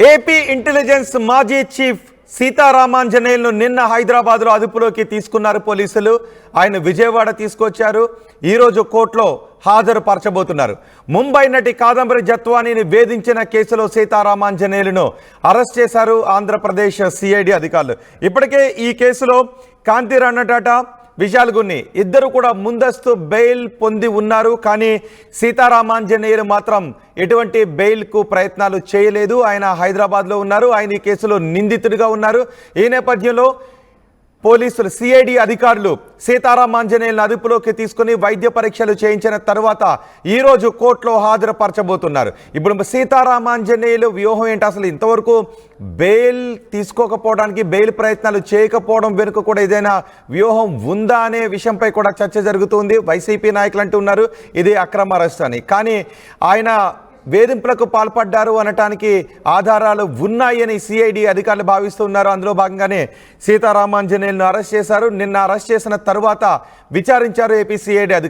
AP intelligence మాజీ chief సీతారామాంజనేయులను నిన్న హైదరాబాద్లో అదుపులోకి తీసుకున్నారు పోలీసులు. ఆయన విజయవాడ తీసుకొచ్చారు. ఈరోజు కోర్టులో హాజరుపరచబోతున్నారు. ముంబై నటి కాదంబరి జత్వానీని వేధించిన కేసులో సీతారామాంజనేయులను అరెస్ట్ చేశారు ఆంధ్రప్రదేశ్ సిఐడి అధికారులు. ఇప్పటికే ఈ కేసులో కాంతిరాణ టాటా, విశాల్ గున్ని ఇద్దరు కూడా ముందస్తు బెయిల్ పొంది ఉన్నారు. కానీ సీతారామాంజనేయులు మాత్రం ఎటువంటి బెయిల్కు ప్రయత్నాలు చేయలేదు. ఆయన హైదరాబాద్లో ఉన్నారు. ఆయన ఈ కేసులో నిందితుడిగా ఉన్నారు. ఈ నేపథ్యంలో పోలీసులు సిఐడి అధికారులు సీతారామాంజనేయులను అదుపులోకి తీసుకుని వైద్య పరీక్షలు చేయించిన తర్వాత ఈరోజు కోర్టులో హాజరుపరచబోతున్నారు. ఇప్పుడు సీతారామాంజనేయులు వ్యూహం ఏంటి, అసలు ఇంతవరకు బెయిల్ తీసుకోకపోవడానికి, బెయిల్ ప్రయత్నాలు చేయకపోవడం వెనుక కూడా ఏదైనా వ్యూహం ఉందా అనే విషయంపై కూడా చర్చ జరుగుతుంది. వైసీపీ నాయకులు అంటున్నారు ఇది అక్రమ అరెస్ట్ అని. కానీ ఆయన వేధింపులకు పాల్పడ్డారు అనటానికి ఆధారాలు ఉన్నాయని సిఐడి అధికారులు భావిస్తున్నారు. అందులో భాగంగానే సీతారామాంజనేయులను అరెస్ట్ చేశారు. నిన్న అరెస్ట్ చేసిన తరువాత విచారించారు ఏపీ సిఐడి అధికారులు.